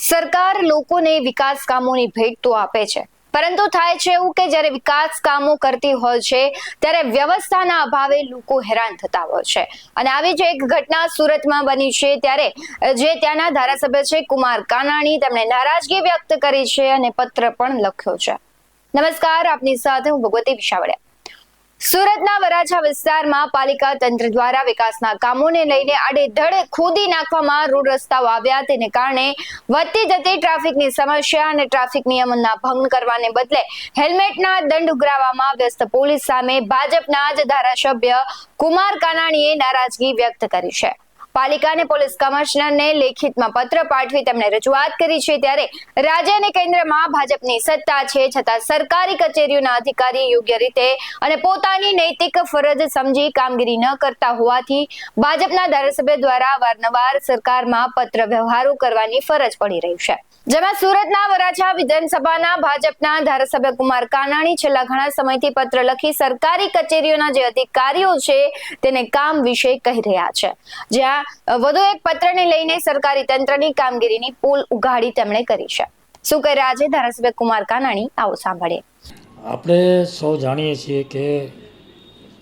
સરકાર લોકોને વિકાસ કામોની ભેટ તો આપે છે, પરંતુ થાય છે એવું કે જ્યારે વિકાસ કામો કરતી હોય છે ત્યારે વ્યવસ્થાના અભાવે લોકો હેરાન થતા હોય છે। અને આવી જ એક ઘટના સુરતમાં બની છે, ત્યારે જે ત્યાંના ધારાસભ્ય છે કુમાર કાનાણી, તેમણે નારાજગી વ્યક્ત કરી છે અને પત્ર પણ લખ્યો છે। નમસ્કાર, આપની સાથે હું ભગવતી વિશાવડિયા। સુરતના વરાછા વિસ્તારમાં પાલિકા તંત્ર દ્વારા વિકાસના કામોને લઈને આડેધડ ખોદી નાખવામાં રોડ રસ્તાઓ આવ્યા, તેને કારણે વધતી જતી ટ્રાફિકની સમસ્યા અને ટ્રાફિક નિયમોના ભંગ કરવાને બદલે હેલ્મેટના દંડ ઉઘરાવવામાં વ્યસ્ત પોલીસ સામે ભાજપના જ ધારાસભ્ય કુમાર કાનાણીએ નારાજગી વ્યક્ત કરી છે। પાલિકા અને પોલીસ કમિશનરને લેખિતમાં પત્ર પાઠવી તેમણે રજૂઆત કરી છે। ત્યારે રાજ્ય અને કેન્દ્રમાં ભાજપની સત્તા છે, છતાં સરકારી કચેરીઓના અધિકારી યોગ્ય રીતે અને પોતાની નૈતિક ફરજ સમજી કામગીરી ન કરતા હોવાથી ભાજપના ધારાસભ્ય દ્વારા અવારનવાર સરકારમાં પત્ર વ્યવહારો કરવાની ફરજ પડી રહી છે। જેમાં સુરતના વરાછા વિધાનસભાના ભાજપના ધારાસભ્ય કુમાર કાનાણી છેલ્લા ઘણા સમયથી પત્ર લખી સરકારી કચેરીઓના જે અધિકારીઓ છે તેને કામ વિશે કહી રહ્યા છે। જ્યાં વધુ એક પત્રને લઈને સરકારી તંત્રની કામગીરીની પોલ ઉઘાડી તેમણે કરી છે। શું કહી રહ્યા છે ધારાસભ્ય કુમાર કાનાણી, આવો સાંભળીએ। આપણે સૌ જાણીએ છીએ કે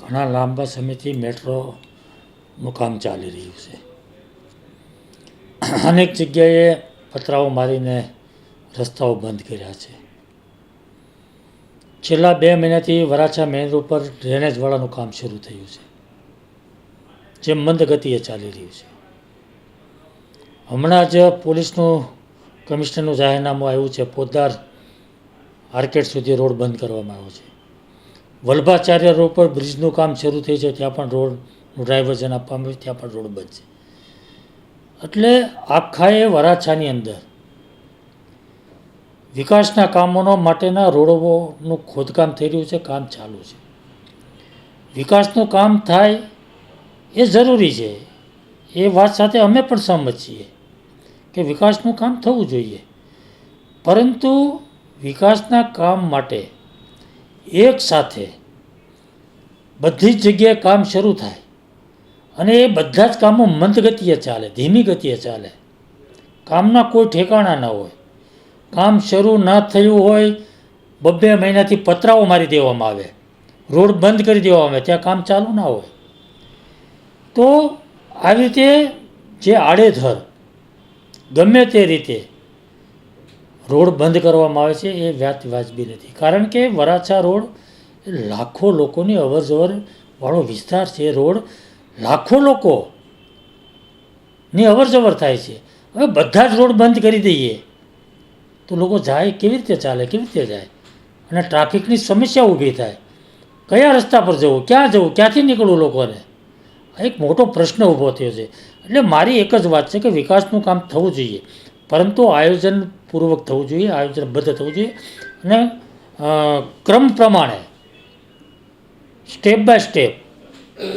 ઘણા લાંબા સમયથી મેટ્રોનું કામ ચાલી રહ્યું છે। અનેક જગ્યાએ પતરાઓ મારીને રસ્તાઓ બંધ કર્યા છે। છેલ્લા 2 મહિનાથી વરાછા મેઇન રોડ પર ડ્રેનેજવાળાનું કામ શરૂ થયું છે, જે મંદ ગતિએ ચાલી રહ્યું છે। હમણાં જ પોલીસનું કમિશનરનું જાહેરનામું આવ્યું છે, પોદ્દાર આર્કેડ સુધી રોડ બંધ કરવામાં આવ્યો છે। વલ્ભાચાર્ય રોડ પર બ્રિજનું કામ શરૂ થઈ છે, ત્યાં પણ રોડનું ડાયવર્ઝન આપવામાં આવ્યું, ત્યાં પણ રોડ બંધ છે। એટલે આખાએ વરાછાની અંદર વિકાસના કામોનો માટેના રોડોનું ખોદકામ થઈ રહ્યું છે, કામ ચાલુ છે। વિકાસનું કામ થાય એ જરૂરી છે, એ વાત સાથે અમે પણ સહમત છીએ કે વિકાસનું કામ થવું જોઈએ, પરંતુ વિકાસના કામ માટે એક સાથે બધી જ જગ્યાએ કામ શરૂ થાય અને એ બધા જ કામો મંદ ગતિએ ચાલે, ધીમી ગતિએ ચાલે, કામના કોઈ ઠેકાણા ન હોય, કામ શરૂ ન થયું હોય, 2 મહિનાથી પતરાઓ મારી દેવામાં આવે, રોડ બંધ કરી દેવામાં આવે, ત્યાં કામ ચાલુ ના હોય, તો આવી રીતે જે આડેધડ ગમે તે રીતે રોડ બંધ કરવામાં આવે છે એ વાજબી નથી। કારણ કે વરાછા રોડ લાખો લોકોની અવરજવર વાળો વિસ્તાર છે, રોડ લાખો લોકોની અવરજવર થાય છે। હવે બધા જ રોડ બંધ કરી દઈએ તો લોકો જાય કેવી રીતે, ચાલે કેવી રીતે જાય, અને ટ્રાફિકની સમસ્યા ઊભી થાય, કયા રસ્તા પર જવું, ક્યાં જવું, ક્યાંથી નીકળવું, લોકોને આ એક મોટો પ્રશ્ન ઊભો થયો છે। એટલે મારી એક જ વાત છે કે વિકાસનું કામ થવું જોઈએ, પરંતુ આયોજનપૂર્વક થવું જોઈએ, આયોજનબદ્ધ થવું જોઈએ, અને ક્રમ પ્રમાણે સ્ટેપ બાય સ્ટેપ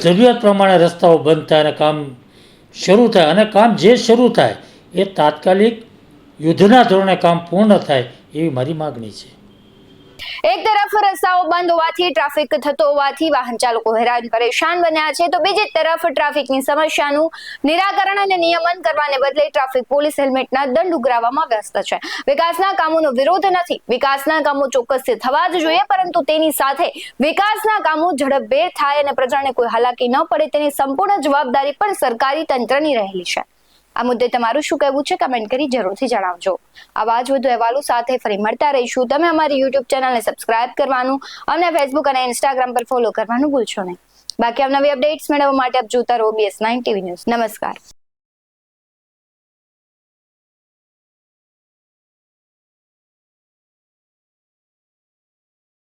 જરૂરિયાત પ્રમાણે રસ્તાઓ બંધ થાય અને કામ શરૂ થાય, અને કામ જે શરૂ થાય એ તાત્કાલિક યુદ્ધના ધોરણે કામ પૂર્ણ થાય એવી મારી માગણી છે। એક તરફ રસ્તાઓ બંધ હોવાથી ટ્રાફિક થતો હોવાથી વાહન ચાલકો હેરાન પરેશાન બન્યા છે, તો બીજી તરફ ટ્રાફિકની સમસ્યાનું નિરાકરણ અને નિયમન કરવાને બદલે ટ્રાફિક પોલીસ હેલ્મેટના દંડ ઉઘરાવવામાં વ્યસ્ત છે। વિકાસના કામોનો વિરોધ નથી, વિકાસના કામો ચોક્કસથી થવા જ જોઈએ, પરંતુ તેની સાથે વિકાસના કામો ઝડપભેર થાય અને પ્રજાને કોઈ હાલાકી ન પડે તેની સંપૂર્ણ જવાબદારી પણ સરકારી તંત્રની રહેલી છે। આ મુદ્દે તમારું શું કહેવું છે, કમેન્ટ કરી જરૂરથી જણાવજો। આવા જ વધુ અહેવાલો સાથે ફરી મળતા રહીશું। તમે અમારી YouTube ચેનલને સબસ્ક્રાઇબ કરવાનું અને Facebook અને Instagram પર ફોલો કરવાનું ભૂલશો નહીં। બાકી નવી અપડેટ્સ મેળવવા માટે આપ જોતા રહો BS9 TV ન્યૂઝ। નમસ્કાર।